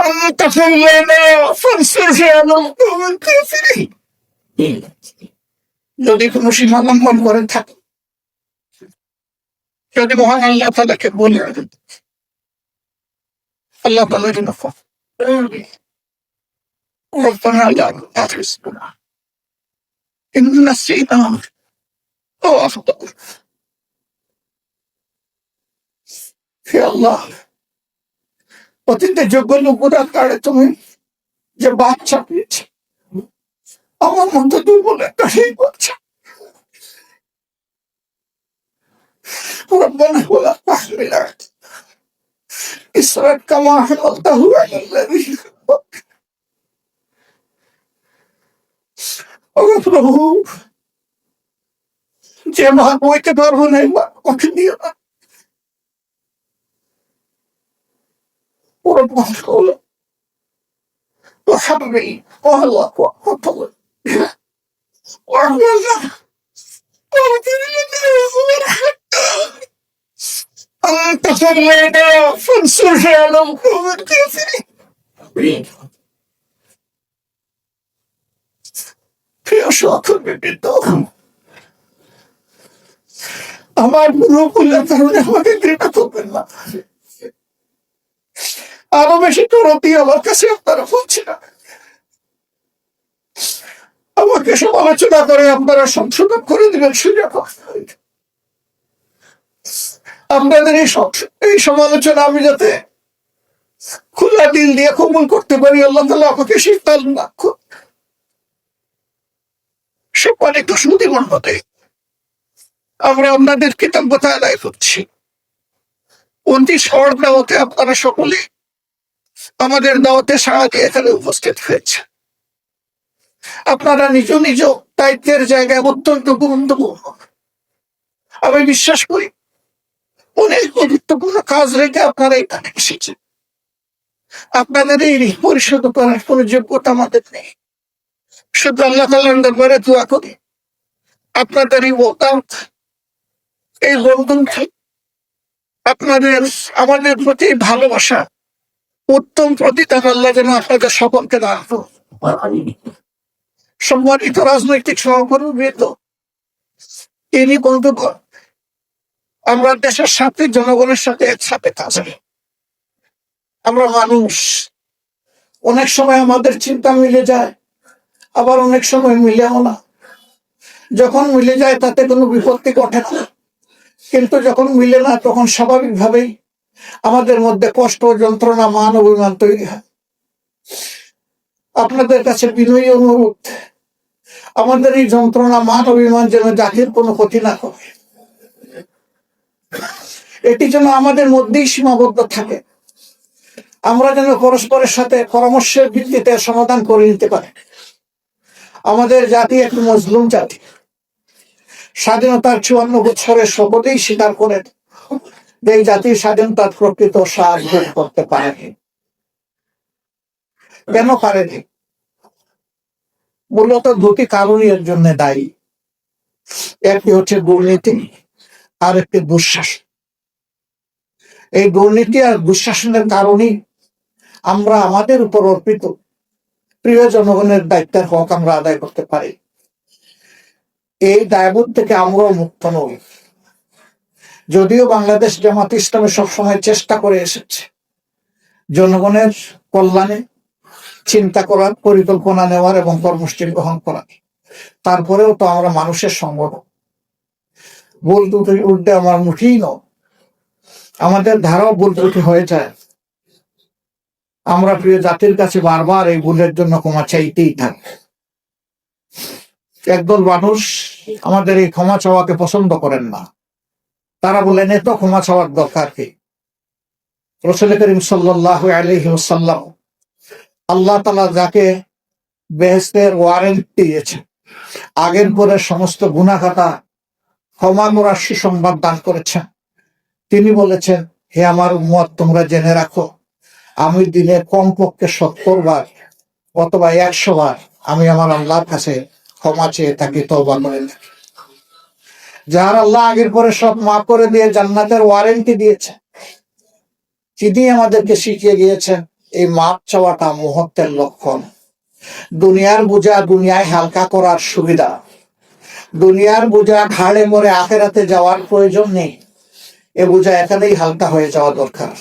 أنت فلنا فانصرف على القوم الكافرين যদি কোনো সীমা লঙ্ঘন করে থাকে, যদি মহান আল্লাহ তাআলাকে বলে আল্লাহ তাআলা যেন ربنا لا تؤاخذنا إن نسينا أو أخطأنا হে আল্লাহ, অতীতে যোগ্য লোকেরা কারে তুমি যে বাচ্চা পেয়েছে, আমার মধ্যে দুর্বল একটা সেই বাচ্চা, ربنا ولا تحمل إصرا كما حملته على الذين প্রভু, যে মা বইতে পারবো না ওকে দিও না। وحبي والله وفضل وعملنا أنت فرنا فانصرنا على القوم الكافرين প্রিয় সহকর্মীবৃন্দ, আমার ভুলের কারণে আমাকে ঘৃণা করবেন না। আরো বেশি করতি আমার কাছে আপনারা বলছেন, আমাকে সমালোচনা করে আপনারা সংশোধন করে দিবেন সুযোগ। আপনাদের এই সমালোচনা আমি যাতে খোলা দিল দিয়ে কবুল করতে পারি, আল্লাহ তাআলা আমাকে শীতল না সম্মানিত সুধীমন হতে আমরা আপনাদের কৃতজ্ঞতা আদায় করছি। অতি শর্ট দাওয়াতে আপনারা সকলে আমাদের দাওয়াতে সাড়া দিয়ে এখানে উপস্থিত হয়েছে। আপনারা নিজ নিজ দায়িত্বের জায়গায় অত্যন্ত গুরুত্বপূর্ণ, আমি বিশ্বাস করি অনেক গুরুত্বপূর্ণ কাজ রেখে আপনারা এখানে এসেছেন। আপনাদের এই পরিশোধ করার কোন যোগ্যতা আমাদের নেই, শুধু আল্লাহ তাআলার দরবারে দোয়া করি আপনাদের এই ওকালত, এই বন্ধুত্ব, আপনাদের আমাদের প্রতি ভালোবাসা, উত্তম প্রতিদান আল্লাহ যেন আপনাদের সকলকে দান করুন। সম্মানিত রাজনৈতিক সহকর্মীবৃন্দ, তিনি বন্ধুগণ, আমরা দেশের সাথে জনগণের সাথে একসাথে কাজ করি। আমরা মানুষ, অনেক সময় আমাদের চিন্তা মিলে যায়, আবার অনেক সময় মিলেও না। যখন মিলে যায় তাতে কোনো বিপত্তি ঘটে না, কিন্তু যখন মিলে না তখন স্বাভাবিকভাবেই আমাদের মধ্যে কষ্ট, যন্ত্রণা, মান অভিমান তৈরি হয়। আপনাদের কাছে বিনয়ী অনুরোধ, আমাদের এই যন্ত্রণা, মান অভিমান যেন জাতির কোনো ক্ষতি না করে, এটি যেন আমাদের মধ্যেই সীমাবদ্ধ থাকে। আমরা যেন পরস্পরের সাথে পরামর্শের ভিত্তিতে সমাধান করে নিতে পারি। আমাদের জাতি একটি মজলুম জাতি। স্বাধীনতার 54 বছরে সকলেই স্বীকার করেন যে এই জাতির স্বাধীনতার প্রকৃত স্বাদ ভোগ করতে পারেনি। কেন পারেনি? মূলত দুটি কারণই এর জন্য দায়ী। একটি হচ্ছে দুর্নীতি, আর একটি দুঃশাসন। এই দুর্নীতি আর দুঃশাসনের কারণেই আমরা আমাদের উপর অর্পিত প্রিয় জনগণের দায়িত্বের হক আমরা আদায় করতে পারি। এই দায়বোধ থেকে আমরাও মুক্ত নই। যদিও বাংলাদেশ জামাত ইসলামী সবসময় চেষ্টা করে এসেছে জনগণের কল্যাণে চিন্তা করার, পরিকল্পনা নেওয়ার এবং কর্মসূচি গ্রহণ করার, তারপরেও তো আমরা মানুষের সংগঠন। ভুল ত্রুটি উল্টে আমার মুঠেই নয়, আমাদের ধারাও ভুল ত্রুটি হয়ে যায়। আমরা প্রিয় জাতির কাছে বারবার এই ভুলের জন্য ক্ষমা চাইতেই থাকি। একদল মানুষ আমাদের এই ক্ষমা চাওয়াকে পছন্দ করেন না। তারা বলেন এত ক্ষমা চাওয়ার দরকার কি? রাসূল করিম সাল্লাল্লাহু আলাইহি ওয়াসাল্লাম আল্লাহ তাআলা যাকে বেহেশতের ওয়ারেন্ট দিয়েছে, আগের পরে সমস্ত গুনাহ খাতা ক্ষমা করার সুসংবাদ দান করেছেন, তিনি বলেছেন, হে আমার উম্মত, তোমরা জেনে রাখো আমি দিনে কমপক্ষে 70 বার অথবা 100 বার আমি আমার আল্লাহর কাছে ক্ষমা চেয়ে থাকি, তওবা করে থাকি। যার আল্লাহ আগের পরে সব মাফ করে দিয়ে জান্নাতের ওয়ারেন্টি দিয়েছে, তিনি আমাদেরকে শিখিয়ে গিয়েছেন এই মাপ চাওয়াটা মুহূর্তের লক্ষণ। দুনিয়ার বোঝা দুনিয়ায় হালকা করার সুবিধা, দুনিয়ার বোঝা ঘাড়ে মরে আখেরাতে যাওয়ার প্রয়োজন নেই। এ বোঝা এখানেই হালকা হয়ে যাওয়া দরকার।